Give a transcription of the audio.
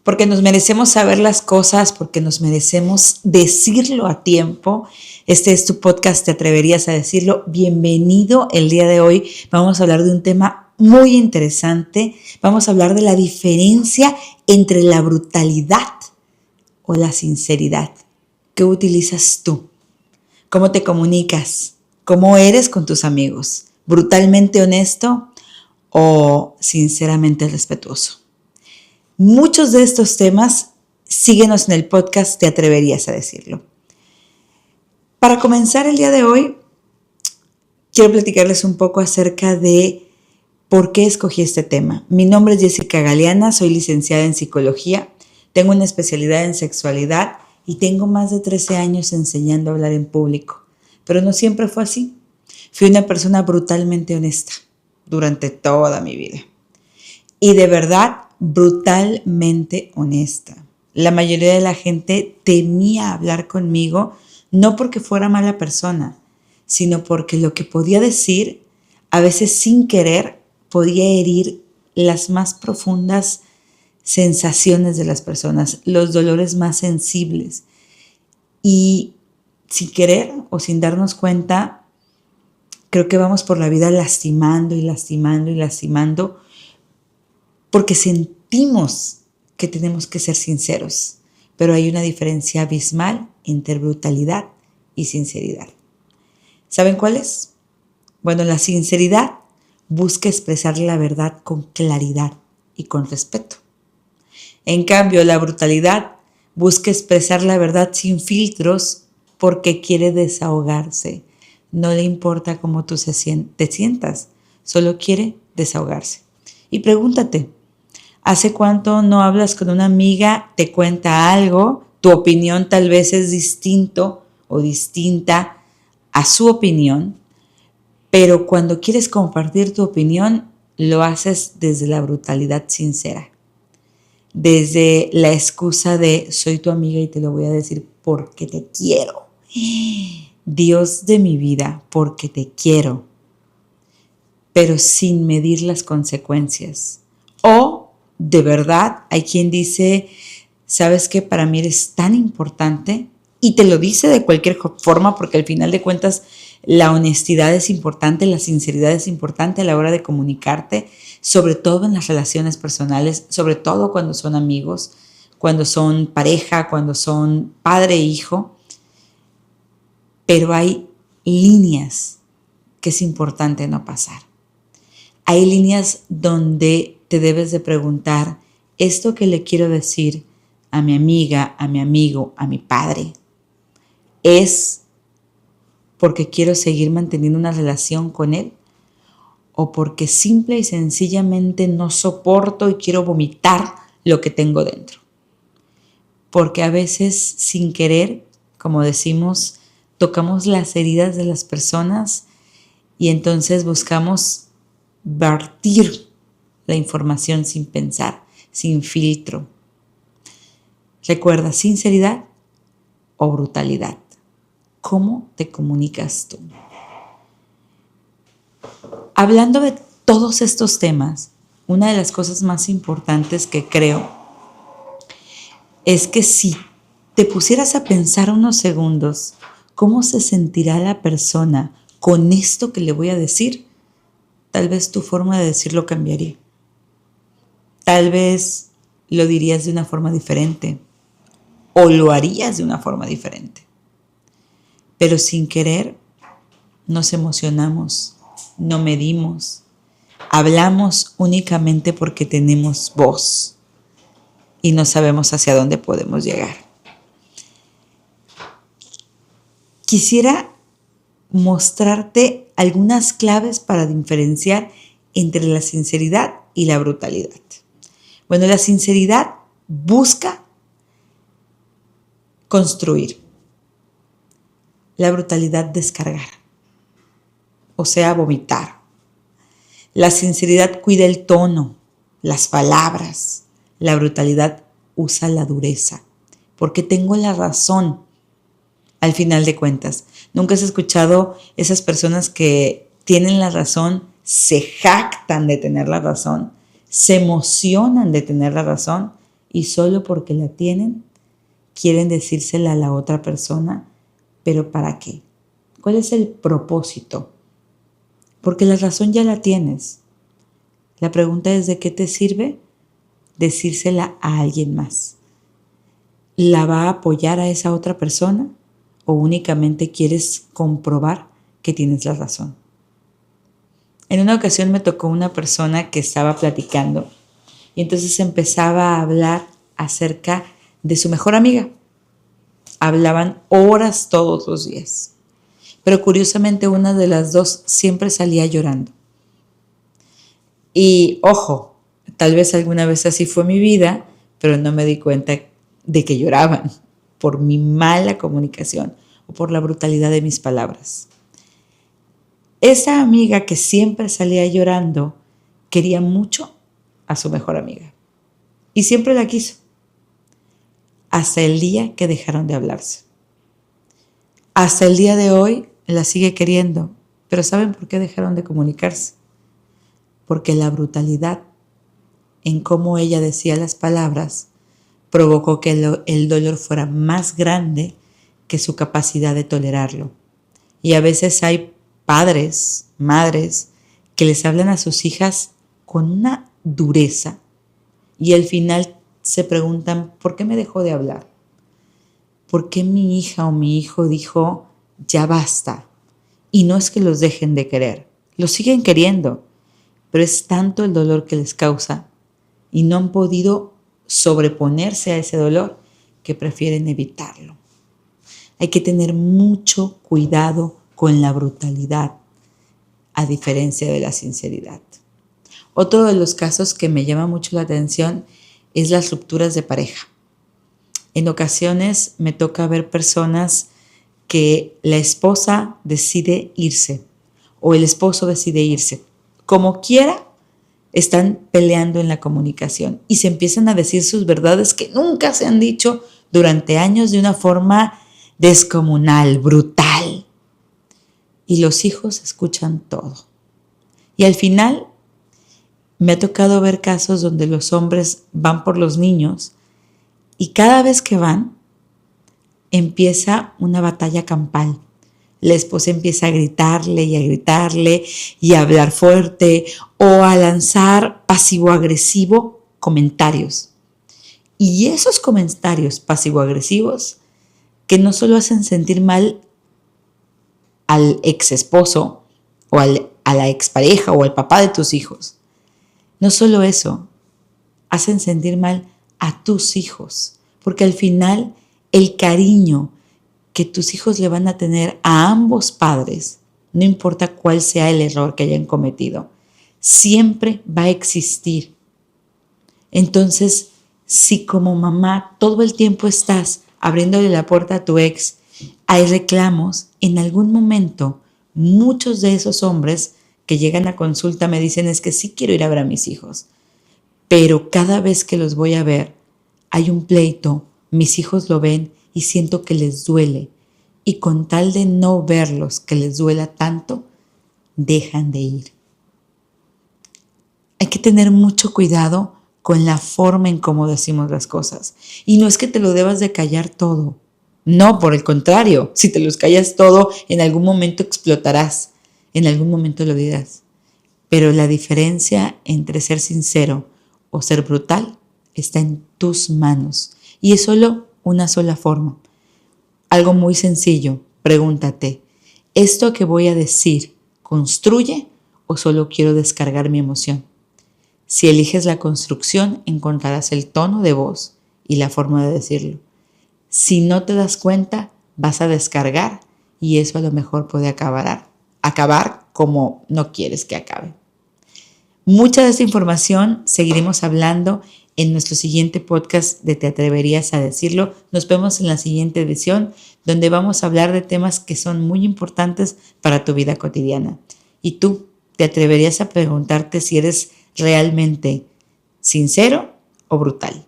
porque nos merecemos saber las cosas, porque nos merecemos decirlo a tiempo. Este es tu podcast, ¿te atreverías a decirlo? Bienvenido. El día de hoy vamos a hablar de un tema muy interesante. Vamos a hablar de la diferencia entre la brutalidad o la sinceridad. ¿Qué utilizas tú? ¿Cómo te comunicas? ¿Cómo eres con tus amigos? ¿Brutalmente honesto o sinceramente respetuoso? Muchos de estos temas, síguenos en el podcast, ¿te atreverías a decirlo? Para comenzar el día de hoy, quiero platicarles un poco acerca de por qué escogí este tema. Mi nombre es Jessica Galeana, soy licenciada en psicología, tengo una especialidad en sexualidad y tengo más de 13 años enseñando a hablar en público. Pero no siempre fue así. Fui una persona brutalmente honesta durante toda mi vida. Y de verdad, brutalmente honesta. La mayoría de la gente temía hablar conmigo, no porque fuera mala persona, sino porque lo que podía decir, a veces sin querer, podía herir las más profundas sensaciones de las personas, los dolores más sensibles. Y sin querer o sin darnos cuenta, creo que vamos por la vida lastimando y lastimando y lastimando, porque sentimos que tenemos que ser sinceros, pero hay una diferencia abismal entre brutalidad y sinceridad. ¿Saben cuál es? Bueno, la sinceridad busca expresar la verdad con claridad y con respeto. En cambio, la brutalidad busca expresar la verdad sin filtros porque quiere desahogarse. No le importa cómo tú te sientas, solo quiere desahogarse. Y pregúntate, ¿hace cuánto no hablas con una amiga, te cuenta algo, tu opinión tal vez es distinto o distinta a su opinión, pero cuando quieres compartir tu opinión, lo haces desde la brutalidad sincera, desde la excusa de soy tu amiga y te lo voy a decir porque te quiero. Dios de mi vida, porque te quiero, pero sin medir las consecuencias. O de verdad, hay quien dice, ¿sabes qué? Para mí eres tan importante, y te lo dice de cualquier forma, porque al final de cuentas la honestidad es importante, la sinceridad es importante a la hora de comunicarte, sobre todo en las relaciones personales, sobre todo cuando son amigos, cuando son pareja, cuando son padre e hijo. Pero hay líneas que es importante no pasar. Hay líneas donde te debes de preguntar, ¿esto que le quiero decir a mi amiga, a mi amigo, a mi padre, es porque quiero seguir manteniendo una relación con él? ¿O porque simple y sencillamente no soporto y quiero vomitar lo que tengo dentro? Porque a veces sin querer, como decimos, tocamos las heridas de las personas y entonces buscamos vertir la información sin pensar, sin filtro. Recuerda, sinceridad o brutalidad. ¿Cómo te comunicas tú? Hablando de todos estos temas, una de las cosas más importantes que creo es que si te pusieras a pensar unos segundos, ¿cómo se sentirá la persona con esto que le voy a decir? Tal vez tu forma de decirlo cambiaría. Tal vez lo dirías de una forma diferente o lo harías de una forma diferente. Pero sin querer nos emocionamos, no medimos, hablamos únicamente porque tenemos voz y no sabemos hacia dónde podemos llegar. Quisiera mostrarte algunas claves para diferenciar entre la sinceridad y la brutalidad. Bueno, la sinceridad busca construir. La brutalidad descargar, o sea, vomitar. La sinceridad cuida el tono, las palabras. La brutalidad usa la dureza, porque tengo la razón. Al final de cuentas, ¿nunca has escuchado esas personas que tienen la razón, se jactan de tener la razón, se emocionan de tener la razón y solo porque la tienen quieren decírsela a la otra persona, pero ¿para qué? ¿Cuál es el propósito? Porque la razón ya la tienes. La pregunta es: ¿de qué te sirve decírsela a alguien más? ¿La va a apoyar a esa otra persona o únicamente quieres comprobar que tienes la razón? En una ocasión me tocó una persona que estaba platicando y entonces empezaba a hablar acerca de su mejor amiga. Hablaban horas todos los días, pero curiosamente una de las dos siempre salía llorando. Y ojo, tal vez alguna vez así fue mi vida, pero no me di cuenta de que lloraban por mi mala comunicación o por la brutalidad de mis palabras. Esa amiga que siempre salía llorando quería mucho a su mejor amiga y siempre la quiso, hasta el día que dejaron de hablarse. Hasta el día de hoy la sigue queriendo, pero ¿saben por qué dejaron de comunicarse? Porque la brutalidad en cómo ella decía las palabras provocó que el dolor fuera más grande que su capacidad de tolerarlo. Y a veces hay padres, madres, que les hablan a sus hijas con una dureza y al final se preguntan: ¿por qué me dejó de hablar? ¿Por qué mi hija o mi hijo dijo ya basta? Y no es que los dejen de querer, los siguen queriendo, pero es tanto el dolor que les causa y no han podido sobreponerse a ese dolor que prefieren evitarlo. Hay que tener mucho cuidado con la brutalidad, a diferencia de la sinceridad. Otro de los casos que me llama mucho la atención es las rupturas de pareja. En ocasiones me toca ver personas que la esposa decide irse o el esposo decide irse. Como quiera, están peleando en la comunicación y se empiezan a decir sus verdades que nunca se han dicho durante años de una forma descomunal, brutal. Y los hijos escuchan todo. Y al final me ha tocado ver casos donde los hombres van por los niños y cada vez que van empieza una batalla campal. La esposa empieza a gritarle y a hablar fuerte o a lanzar pasivo-agresivo comentarios. Y esos comentarios pasivo-agresivos que no solo hacen sentir mal al ex esposo o a la expareja o al papá de tus hijos, no solo eso, hacen sentir mal a tus hijos, porque al final el cariño que tus hijos le van a tener a ambos padres, no importa cuál sea el error que hayan cometido, siempre va a existir. Entonces, si como mamá todo el tiempo estás abriéndole la puerta a tu ex, hay reclamos, en algún momento muchos de esos hombres que llegan a consulta me dicen: es que sí quiero ir a ver a mis hijos, pero cada vez que los voy a ver hay un pleito, mis hijos lo ven y siento que les duele, y con tal de no verlos, que les duela tanto, dejan de ir. Hay que tener mucho cuidado con la forma en cómo decimos las cosas. Y no es que te lo debas de callar todo. No, por el contrario, si te los callas todo, en algún momento explotarás, en algún momento lo dirás. Pero la diferencia entre ser sincero o ser brutal está en tus manos. Y es solo una sola forma. Algo muy sencillo, pregúntate: ¿esto que voy a decir construye o solo quiero descargar mi emoción? Si eliges la construcción, encontrarás el tono de voz y la forma de decirlo. Si no te das cuenta, vas a descargar y eso a lo mejor puede acabar como no quieres que acabe. Mucha de esta información seguiremos hablando en nuestro siguiente podcast de Te Atreverías a Decirlo. Nos vemos en la siguiente edición, donde vamos a hablar de temas que son muy importantes para tu vida cotidiana. ¿Y tú te atreverías a preguntarte si eres realmente sincero o brutal?